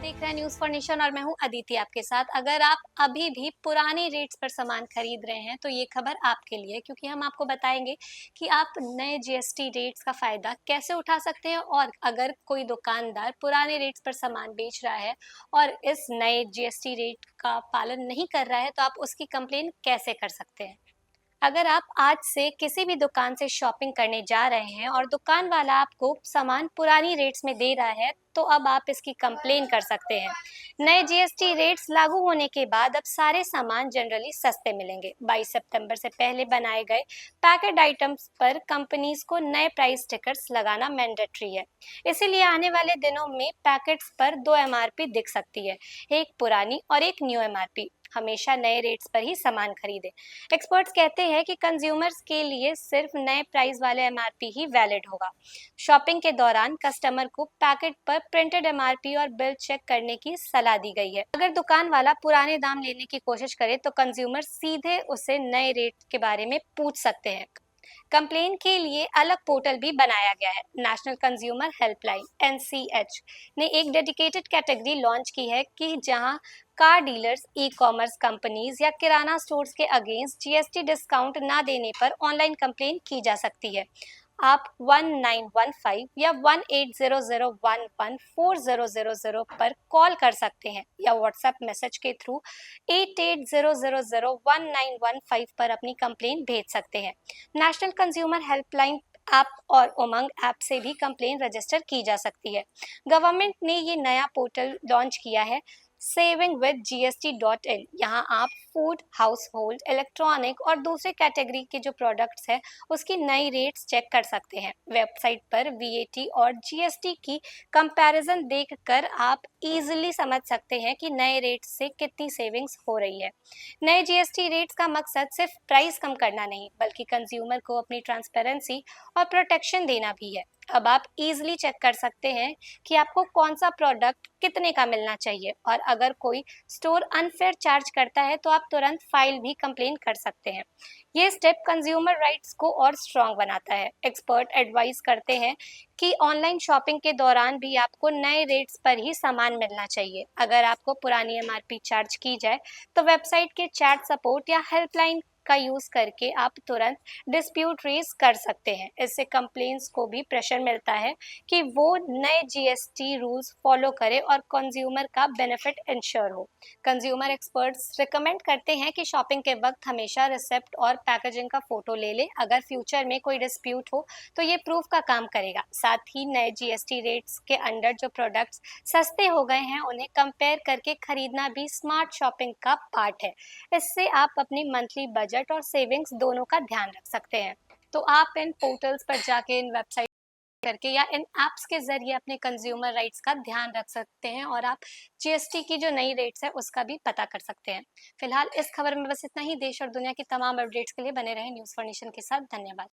देख रहे हैं न्यूज़ फॉर नेशन और मैं हूं अदिति आपके साथ। अगर आप अभी भी पुराने रेट्स पर सामान खरीद रहे हैं तो ये खबर आपके लिए है, क्योंकि हम आपको बताएंगे कि आप नए जीएसटी रेट्स का फायदा कैसे उठा सकते हैं। और अगर कोई दुकानदार पुराने रेट्स पर सामान बेच रहा है और इस नए जीएसटी रेट का पालन नहीं कर रहा है तो आप उसकी कंप्लेन कैसे कर सकते हैं। अगर आप आज से किसी भी दुकान से शॉपिंग करने जा रहे हैं और दुकान वाला आपको सामान पुरानी रेट्स में दे रहा है तो अब आप इसकी कंप्लेन कर सकते हैं। नए जीएसटी रेट्स लागू होने के बाद अब सारे सामान जनरली सस्ते मिलेंगे। 22 सितंबर से पहले बनाए गए पैकेट आइटम्स पर कंपनीज को नए प्राइस स्टिकर्स लगाना मैंडेटरी है। इसीलिए आने वाले दिनों में पैकेट्स पर 2 एमआरपी दिख सकती है, एक पुरानी और एक न्यू एमआरपी। हमेशा नए रेट्स पर ही सामान खरीदें। एक्सपर्ट्स कहते हैं कि कंज्यूमर्स के लिए सिर्फ नए प्राइस वाले एमआरपी ही वैलिड होगा। शॉपिंग के दौरान कस्टमर को पैकेट पर प्रिंटेड एमआरपी और बिल चेक करने की सलाह दी गई है। अगर दुकान वाला पुराने दाम लेने की कोशिश करे तो कंज्यूमर सीधे उसे नए रेट के बारे में पूछ सकते हैं। कंप्लेन के लिए अलग पोर्टल भी बनाया गया है। नेशनल कंज्यूमर हेल्पलाइन (NCH) ने एक डेडिकेटेड कैटेगरी लॉन्च की है कि जहां car dealers, e commerce companies या किराना स्टोर्स के अगेंस्ट जीएसटी डिस्काउंट ना देने पर ऑनलाइन कंप्लेन की जा सकती है। आप 1915 या 1800114000 पर कॉल कर सकते हैं या व्हाट्सएप मैसेज के थ्रू 88001915 पर अपनी कंप्लेन भेज सकते हैं। नेशनल कंज्यूमर हेल्पलाइन ऐप और उमंग ऐप से भी कंप्लेन रजिस्टर की जा सकती है। गवर्नमेंट ने ये नया पोर्टल लॉन्च किया है, savingwithgst.in। यहाँ आप फूड, हाउस होल्ड, इलेक्ट्रॉनिक और दूसरे कैटेगरी के जो प्रोडक्ट्स हैं उसकी नई रेट्स चेक कर सकते हैं। वेबसाइट पर वीएटी और जीएसटी की कंपैरिजन देखकर आप इजीली समझ सकते हैं कि नए रेट्स से कितनी सेविंग्स हो रही है। नए जीएसटी रेट्स का मकसद सिर्फ प्राइस कम करना नहीं बल्कि कंज्यूमर को अपनी ट्रांसपेरेंसी और प्रोटेक्शन देना भी है। अब आप इजीली चेक कर सकते हैं कि आपको कौन सा प्रोडक्ट कितने का मिलना चाहिए, और अगर कोई स्टोर अनफेयर चार्ज करता है तो आप तुरंत फाइल भी कंप्लेन कर सकते हैं। ये स्टेप कंज्यूमर राइट्स को और स्ट्रॉन्ग बनाता है। एक्सपर्ट एडवाइस करते हैं कि ऑनलाइन शॉपिंग के दौरान भी आपको नए रेट्स पर ही सामान मिलना चाहिए। अगर आपको पुरानी एमआरपी चार्ज की जाए तो वेबसाइट के चैट सपोर्ट या हेल्पलाइन का यूज करके आप तुरंत डिस्प्यूट रेज कर सकते हैं। इससे कंप्लेंट्स को भी प्रेशर मिलता है कि वो नए जीएसटी रूल्स फॉलो करे और कंज्यूमर का बेनिफिट इंश्योर हो। कंज्यूमर एक्सपर्ट्स रिकमेंड करते हैं कि शॉपिंग के वक्त हमेशा रिसिप्ट और पैकेजिंग का फोटो ले लें। अगर फ्यूचर में कोई डिस्प्यूट हो तो ये प्रूफ का काम करेगा। साथ ही नए जीएसटी रेट्स के अंडर जो प्रोडक्ट्स सस्ते हो गए हैं उन्हें कंपेयर करके खरीदना भी स्मार्ट शॉपिंग का पार्ट है। इससे आप अपनी मंथली बजट और सेविंग्स दोनों का ध्यान रख सकते हैं। तो आप इन पोर्टल्स पर जाके, इन वेबसाइट करके या इन ऐप्स के जरिए अपने कंज्यूमर राइट्स का ध्यान रख सकते हैं और आप जीएसटी की जो नई रेट्स है उसका भी पता कर सकते हैं। फिलहाल इस खबर में बस इतना ही। देश और दुनिया की तमाम अपडेट्स के लिए बने रहें न्यूज़ फॉर नेशन के साथ। धन्यवाद।